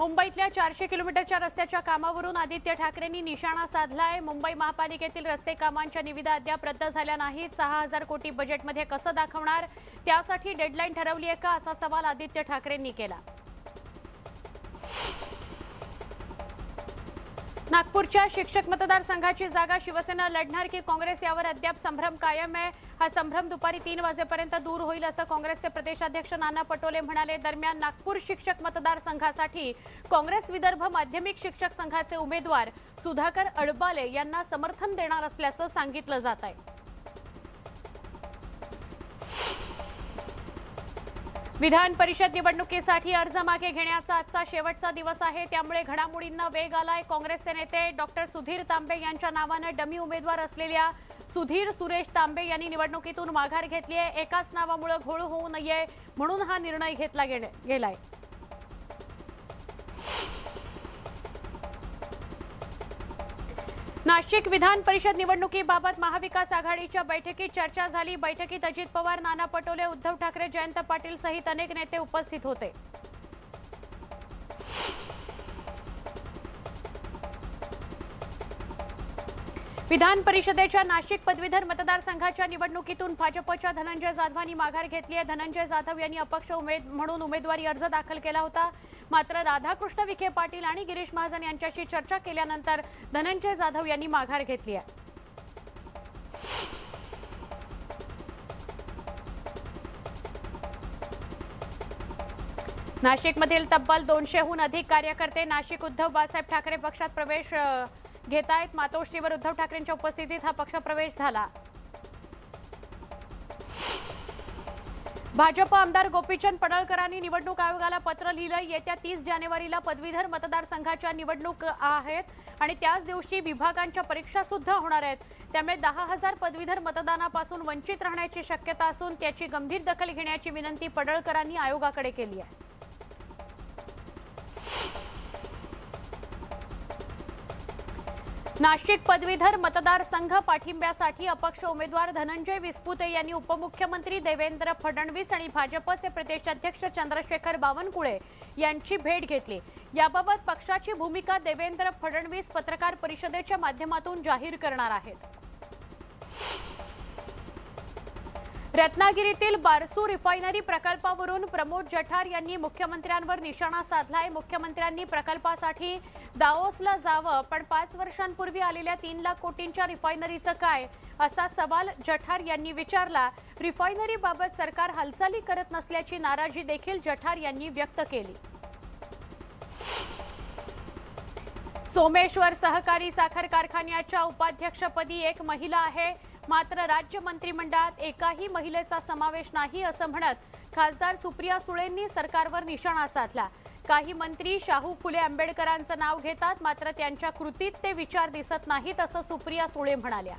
मुंबईतल्या 400 किलोमीटरच्या रस्त्याच्या कामावरून आदित्य ठाकरेंनी निशाणा साधलाय। मुंबई महापालिकेतील रस्ते कामांच्या निविदा अद्याप रद्द झाल्या नाहीत। 6000 कोटी बजेटमध्ये कसं दाखवणार, त्यासाठी डेडलाईन ठरवली आहे का, असा सवाल आदित्य ठाकरेंनी केला। नागपूरच्या शिक्षक मतदारसंघाची जागा शिवसेना लढणार की काँग्रेस, यावर अद्याप संभ्रम कायम आहे। हा संभ्रम दुपारी 3 वाजेपर्यंत दूर होईल असं काँग्रेसचे प्रदेशाध्यक्ष नाना पटोले म्हणाले। दरम्यान नागपूर शिक्षक मतदारसंघासाठी काँग्रेस विदर्भ माध्यमिक शिक्षक संघाचे उमेदवार सुधाकर अडबाले यांना समर्थन देणार असल्याचं सांगितलं जात आहे। विधान परिषद निवडणुकीसाठी अर्ज मागे घेण्याचा आजचा शेवटचा दिवस आहे, त्यामुळे घडामोडींना वेग आलाय। काँग्रेसचे नेते डॉक्टर सुधीर तांबे यांच्या नावाने डमी उमेदवार असलेल्या सुधीर सुरेश तांबे यांनी निवडणुकीतून माघार घेतली आहे। एकाच नावामुळे घोळ होऊ नये म्हणून हा निर्णय घेतला गेलाय। नाशिक विधान परिषद निवडणुकीबाबत महाविकास आघाडीच्या बैठकीत चर्चा झाली। बैठकीत अजित पवार, नाना पटोले, उद्धव ठाकरे, जयंत पाटील सहित अनेक नेते उपस्थित होते। विधान परिषदेच्या नाशिक पदवीधर मतदारसंघाच्या निवडणुकीतून भाजपच्या धनंजय जाधवांनी माघार घेतली आहे। धनंजय जाधव यांनी अपक्ष म्हणून उमेदवारी अर्ज दाखल केला होता, मात्र राधाकृष्ण विखे पाटील आणि गिरीश महाजन यांच्याशी चर्चा केल्यानंतर धनंजय जाधव यांनी माघार घेतली आहे। नाशिकमधील तब्बल 200हून अधिक कार्यकर्ते नाशिक उद्धव बाळासाहेब ठाकरे पक्षात प्रवेश घेत आहेत। मातोश्रीवर उद्धव ठाकरेंच्या उपस्थितीत हा पक्षप्रवेश झाला। भाजप आमदार गोपीचंद पडळकरांनी निवडणूक आयोगाला पत्र लिहिलंय। येत्या 30 जानेवारीला पदवीधर मतदारसंघाच्या निवडणूक आहेत आणि त्याच दिवशी विभागांच्या परीक्षा सुद्धा होणार आहेत, त्यामुळे 10,000 पदवीधर मतदानापासून वंचित राहण्याची शक्यता असून त्याची गंभीर दखल घेण्याची विनंती पडळकरांनी आयोगाकडे केली आहे। नाशिक पदवीधर मतदारसंघ पाठिंब्यासाठी अपक्ष उमेदवार धनंजय विस्पुते यांनी उपमुख्यमंत्री देवेंद्र फडणवीस आणि भाजपचे प्रदेशाध्यक्ष चंद्रशेखर बावनकुळे यांची भेट घेतली। याबाबत पक्षाची भूमिका देवेंद्र फडणवीस पत्रकार परिषदेच्या माध्यमातून जाहीर करणार आहेत। रत्नागिरीतील बारसू रिफायनरी प्रकल्पावरून प्रमोद जठार यांनी मुख्यमंत्र्यांवर निशाणा साधलाय। मुख्यमंत्र्यांनी प्रकल्पासाठी दाओसला जावं, पण 5 वर्षांपूर्वी आलेल्या 3 लाख कोटींच्या रिफायनरीचं काय, असा सवाल जठार यांनी विचारला। रिफायनरीबाबत सरकार हालचाली करत नसल्याची नाराजी देखील जठार यांनी व्यक्त केली। सोमेश्वर सहकारी साखर कारखान्याच्या उपाध्यक्षपदी एक महिला आहे, मात्र राज्य मंत्रिमंडळात एकाही महिलेचा समावेश नाही असं म्हणत खासदार सुप्रिया सुळेंनी सरकारवर निशाणा साधला। काही मंत्री शाहू फुले आंबेडकरांचं नाव घेतात, मात्र त्यांच्या कृतीत ते विचार दिसत नाहीत असं सुप्रिया सुळे म्हणाल्या।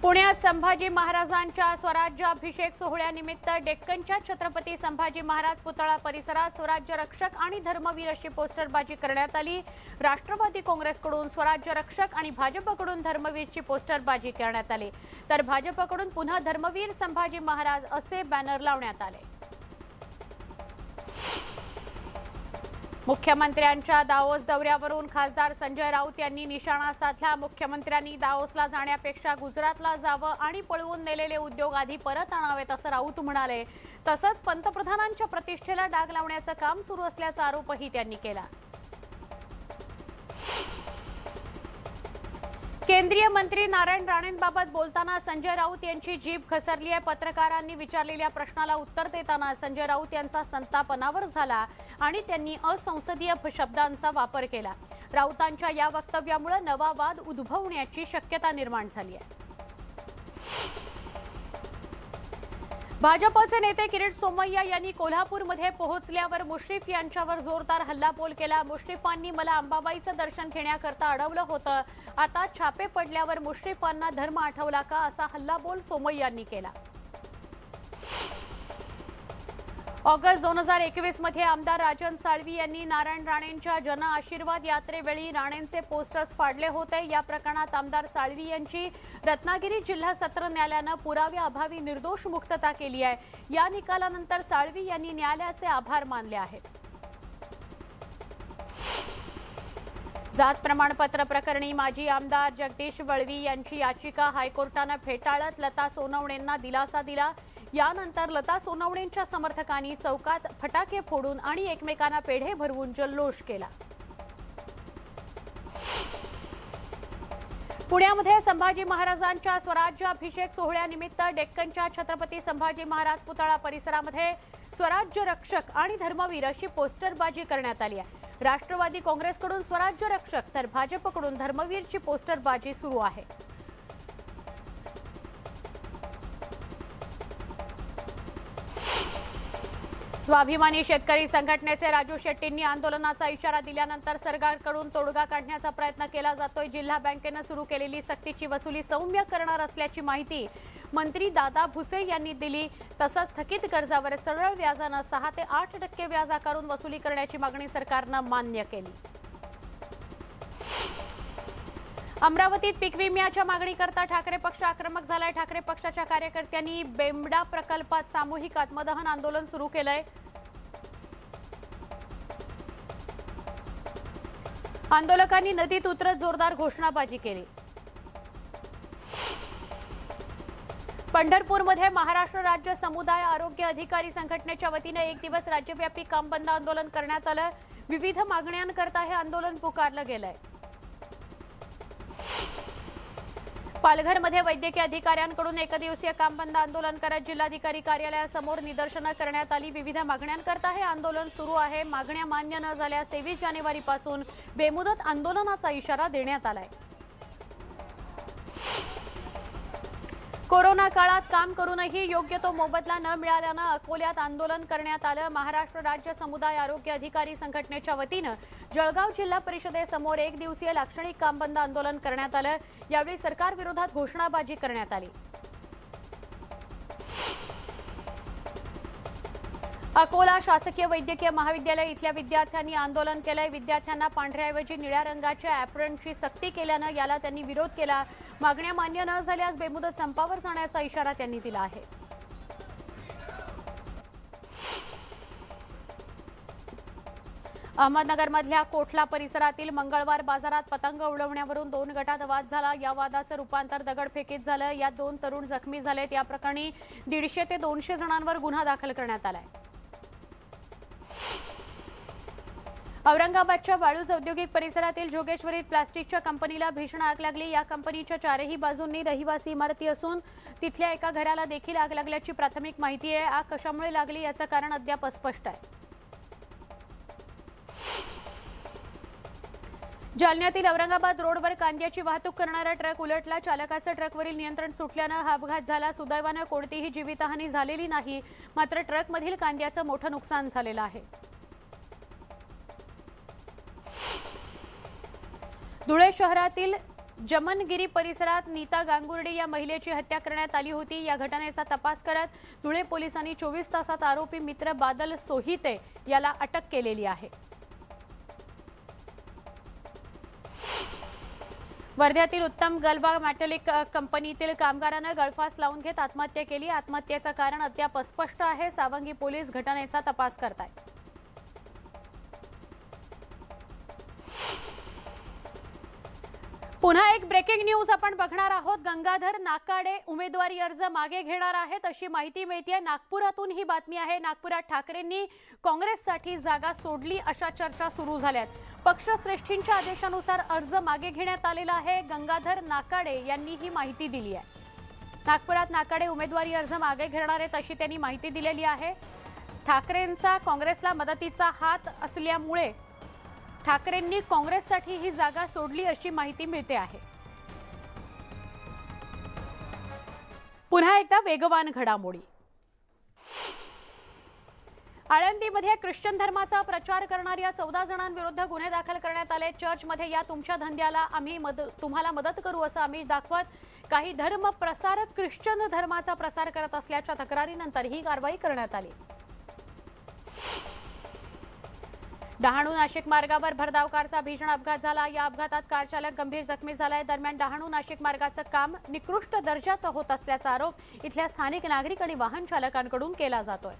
पुण्यात संभाजी महाराजांच्या स्वराज्याभिषेक सोहळ्यानिमित्त डेक्कनच्या छत्रपती संभाजी महाराज पुतळा परिसरात स्वराज्य रक्षक आणि धर्मवीर अशी पोस्टरबाजी करण्यात आली। राष्ट्रवादी काँग्रेसकडून स्वराज्य रक्षक आणि भाजपकडून धर्मवीरची पोस्टरबाजी करण्यात आली, तर भाजपकडून पुन्हा धर्मवीर संभाजी महाराज असे बॅनर लावण्यात आले। मुख्यमंत्र्यांच्या दाओस दौऱ्यावरून खासदार संजय राऊत यांनी निशाणा साधला। मुख्यमंत्र्यांनी दाओसला जाण्यापेक्षा गुजरातला जावं आणि पळवून नेलेले उद्योग आधी परत आणावेत असं राऊत म्हणाले। तसंच पंतप्रधानांच्या प्रतिष्ठेला डाग लावण्याचं काम सुरू असल्याचा आरोपही त्यांनी केला। केंद्रीय मंत्री नारायण राणेंबाबत बोलताना संजय राऊत यांची जीभ घसरली आहे। पत्रकारांनी विचारलेल्या प्रश्नाला उत्तर देताना संजय राऊत यांचा संताप अनावर झाला आणि त्यांनी असंसदीय शब्दांचा वापर केला। राऊतांच्या या वक्तव्यामुळे नवा वाद उद्भवण्याची शक्यता निर्माण झाली आहे। भाजपचे नेते किरीट सोमय्या यांनी कोल्हापूरमध्ये पोहोचल्यावर मुश्रीफ यांच्यावर जोरदार हल्लाबोल केला। मुश्रीफांनी मला अंबाबाईचं दर्शन घेण्याकरता अडवलं होतं, आता छापे पडल्यावर मुश्रीफांना धर्म आठवला का, असा हल्लाबोल सोमय्यांनी केला। ऑगस्ट 2021 मध्ये आमदार राजन साळवी यांनी नारायण राणेंच्या जन आशीर्वाद यात्रेवेळी राणेंचे पोस्टर्स फाडले होते। या प्रकरणात आमदार साळवी यांची रत्नागिरी जिल्हा सत्र न्यायालयानं पुराव्याअभावी निर्दोष मुक्तता केली आहे। या निकालानंतर साळवी यांनी न्यायालयाचे आभार मानले आहेत। जात प्रमाणपत्र प्रकरणी माजी आमदार जगदीश वळवी यांची याचिका हायकोर्टाने फेटाळत लता सोनवणेंना दिलासा दिला। यानंतर लता सोनवणेंच्या समर्थकांनी चौकात फटाके फोडून आणि एकमेकांना पेढे भरवून जल्लोष केला। पुण्यामध्ये संभाजी महाराजांच्या स्वराज्याभिषेक सोहळ्यानिमित्त डेक्कनच्या छत्रपती संभाजी महाराज पुतळा परिसरामध्ये स्वराज्य रक्षक आणि धर्मवीर अशी पोस्टरबाजी करण्यात आली आहे। राष्ट्रवादी काँग्रेसकडून स्वराज्य रक्षक तर भाजपकडून धर्मवीरची पोस्टरबाजी सुरू आहे। स्वाभिमानी शेतकरी संघटनेचे राजू शेट्टींनी आंदोलनाचा इशारा दिल्यानंतर सरकारकडून तोडगा काढण्याचा प्रयत्न केला जातोय। जिल्हा बँकेने सुरू केलेली सक्तीची वसुली सौम्य करणार असल्याची माहिती मंत्री दादा भुसे यांनी दिली। तसंच थकीत कर्जावर सरळ व्याजाने 6 ते 8% व्याज आकारून वसुली करण्याची मागणी सरकारने मान्य केली। अमरावतीत पीक विम्याच्या मागणीकरता ठाकरे पक्ष आक्रमक झालाय। ठाकरे पक्षाच्या कार्यकर्त्यांनी बेंबडा प्रकल्पात सामूहिक आत्मदहन आंदोलन सुरू केलंय। आंदोलकांनी नदीत उतरत जोरदार घोषणाबाजी केली। पंढरपूरमध्ये महाराष्ट्र राज्य समुदाय आरोग्य अधिकारी संघटनेच्या वतीने 1 दिवस राज्यव्यापी काम बंद आंदोलन करण्यात आलं। विविध मागण्यांकरता हे आंदोलन पुकारलं गेलंय। पालघरमध्ये वैद्यकीय अधिकाऱ्यांकडून 1 दिवसीय काम बंद आंदोलन करत जिल्हाधिकारी कार्यालयासमोर निदर्शनं करण्यात आली। विविध मागण्यांकरता हे आंदोलन सुरू आहे। मागण्या मान्य न झाल्यास 23 जानेवारीपासून बेमुदत आंदोलनाचा इशारा देण्यात आलाय। कोरोना काळात काम करूनही योग्य तो मोबदला न मिळाल्याने अकोल्यात आंदोलन करण्यात आलं। महाराष्ट्र राज्य समुदाय आरोग्य अधिकारी संघटनेच्या वतीने जळगाव जिल्हा परिषदेसमोर 1 दिवसीय लाक्षणिक काम बंद आंदोलन करण्यात आलं। यावेळी सरकार विरोधात घोषणाबाजी करण्यात आली। अकोला शासकीय वैद्यकीय महाविद्यालय इथल्या विद्यार्थ्यांनी आंदोलन केलंय। विद्यार्थ्यांना पांढऱ्याऐवजी निळ्या रंगाच्या ॲप्रनची सक्ती केल्याने याला त्यांनी विरोध केला। मागण्या मान्य न झाल्यास बेमुदत संपावर जाण्याचा इशारा त्यांनी दिला आहे। अहमदनगरमधल्या कोठला परिसरातील मंगळवार बाजारात पतंग उडवण्यावरून 2 गटात वाद झाला। या वादाचं रूपांतर दगडफेकीत झालं। यात 2 तरुण जखमी झालेत। या प्रकरणी 150 ते 200 जणांवर गुन्हा दाखल करण्यात आलाय। औरंगाबादच्या वाळूज औद्योगिक परिसरातील जोगेश्वरीत प्लास्टिकच्या कंपनीला भीषण आग लागली। या कंपनीच्या 4ही बाजूंनी रहिवासी इमारती असून तिथल्या एका घराला देखील आग लागल्याची प्राथमिक माहिती आहे। आग कशामुळे लागली याचं कारण अद्याप अस्पष्ट आहे। जालन्यातील औरंगाबाद रोडवर कांद्याची वाहतूक करणारा ट्रक उलटला। चालकाचं ट्रकवरील नियंत्रण सुटल्याने हा अपघात झाला। सुदैवाने कोणतीही जीवितहानी झालेली नाही, मात्र ट्रकमधील कांद्याचं मोठं नुकसान झालेलं आहे। धुळे शहरातील जमनगिरी परिसरात नीता गांगुर्डे या महिलेची हत्या करण्यात आली होती। या घटनेचा तपास करत धुळे पोलिसांनी 24 तासात आरोपी मित्र बादल सोहिते याला अटक केलेली आहे। वर्ध्यातील उत्तम गलबा मेटॅलिक कंपनीतील कामगाराने गळफास लावून घेत आत्महत्या केली। आत्महत्येचं कारण अद्याप अस्पष्ट आहे। सावंगी पोलीस घटनेचा तपास करतायत। पुन्हा एक ब्रेकिंग न्यूज आपण बघणार आहोत। गंगाधर नाकाडे उमेदवारी अर्ज मागे घेणार आहेत अशी माहिती मिळतेय। नागपुरातून ही बातमी आहे। नागपुरात ठाकरेंनी काँग्रेससाठी जागा सोडली अशा चर्चा सुरू झाल्यात। पक्षश्रेष्ठींच्या आदेशानुसार अर्ज मागे घेण्यात आलेला आहे। गंगाधर नाकाडे यांनी ही माहिती दिली आहे। नागपुरात नाकाडे उमेदवारी अर्ज मागे घेणार आहेत अशी त्यांनी माहिती दिलेली आहे। ठाकरेंचा काँग्रेसला मदतीचा हात असल्यामुळे ठाकरेंनी काँग्रेससाठी ही जागा सोडली अशी माहिती मिळते आहे। पुन्हा एकदा वेगवान घडामोडी। आळंदीमध्ये ख्रिश्चन धर्माचा प्रचार करणाऱ्या 14 जणांविरुद्ध गुन्हे दाखल करण्यात आले। चर्चमध्ये या तुमच्या धंद्याला आम्ही तुम्हाला मदत करू असं आम्ही दाखवत काही धर्म प्रसारक ख्रिश्चन धर्माचा प्रसार करत असल्याच्या तक्रारीनंतर ही कारवाई करण्यात आली। डहाणू नाशिक मार्गावर भरधाव कारचा भीषण अपघात झाला। या अपघातात कार चालक गंभीर जखमी झालाय। दरम्यान डहाणू नाशिक मार्गाचं काम निकृष्ट दर्जाचं होत असल्याचा आरोप इथल्या स्थानिक नागरिक आणि वाहन चालकांकडून केला जातोय।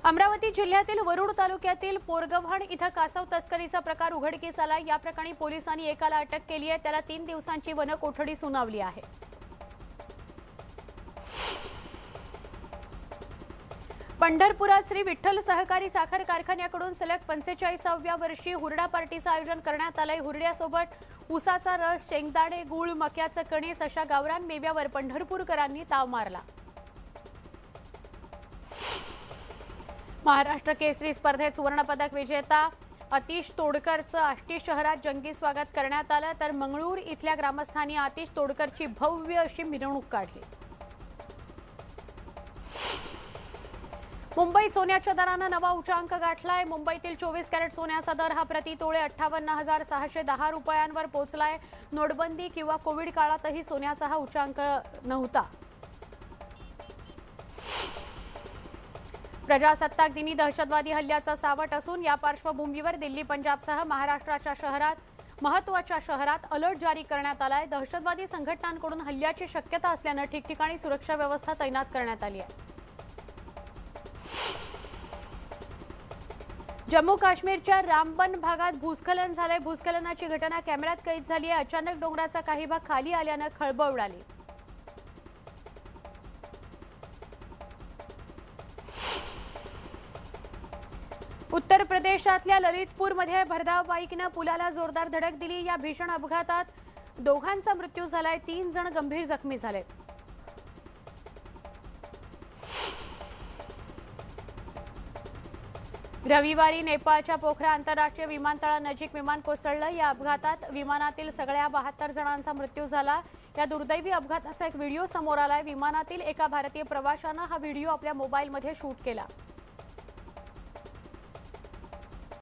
अमरावती जिल्ह्यातील वरुड तालुक्यातील पोरगव्हाण इथं कासव तस्करीचा प्रकार उघडकीस आला। या प्रकरणी पोलिसांनी एकाला अटक केली आहे। त्याला 3 दिवसांची वन कोठडी सुनावली आहे। पंढरपुरात श्री विठ्ठल सहकारी साखर कारखान्याकडून सलग 45व्या वर्षी हुरडा पार्टीचं आयोजन करण्यात आलंय। हुरड्यासोबत ऊसाचा रस, शेंगदाणे, गूळ, मक्याचं कणीस अशा गावरान मेव्यावर पंढरपूरकरांनी ताव मारला। महाराष्ट्र केसरी स्पर्धेत सुवर्णपदक विजेता आतिश तोडकरचं आष्टी शहरात जंगी स्वागत करण्यात आलं। तर मंगळूर इथल्या ग्रामस्थांनी आतिश तोडकरची भव्य अशी मिरवणूक काढली। मुंबईत सोन्याच्या दरानं नवा उच्चांक गाठलाय। मुंबईतील 24 कॅरेट सोन्याचा दर हा प्रति तोळे 58,610 रुपयांवर पोहोचलाय। नोटबंदी किंवा कोविड काळातही सोन्याचा हा उच्चांक नव्हता। प्रजासत्ताक दिनी दहशतवादी हल्ल्याचा सावट असून या पार्श्वभूमीवर दिल्ली, पंजाबसह महाराष्ट्राच्या महत्त्वाच्या शहरात अलर्ट जारी करण्यात आलाय। दहशतवादी संघटनांकडून हल्ल्याची शक्यता असल्यानं ठिकठिकाणी सुरक्षा व्यवस्था तैनात करण्यात आली आहे। जम्मू काश्मीरच्या रामबन भागात भूस्खलन झाले। भूस्खलनाची घटना कॅमेऱ्यात कैद झाली आहे। अचानक डोंगराचा काही भाग खाली आल्यानं खळबळ उडाली। उत्तर प्रदेशातल्या ललितपूरमध्ये भरधाव बाईकनं पुलाला जोरदार धडक दिली। या भीषण अपघातात दोघांचा मृत्यू झालाय। 3 जण गंभीर जखमी झालेत। रविवारी नेपाळच्या पोखरा आंतरराष्ट्रीय विमानतळानजीक विमान कोसळलं। या अपघातात विमानातील सगळ्या 72 जणांचा मृत्यू झाला। या दुर्दैवी अपघाताचा एक व्हिडिओ समोर आलाय। विमानातील एका भारतीय प्रवाशानं हा व्हिडिओ आपल्या मोबाईलमध्ये शूट केला।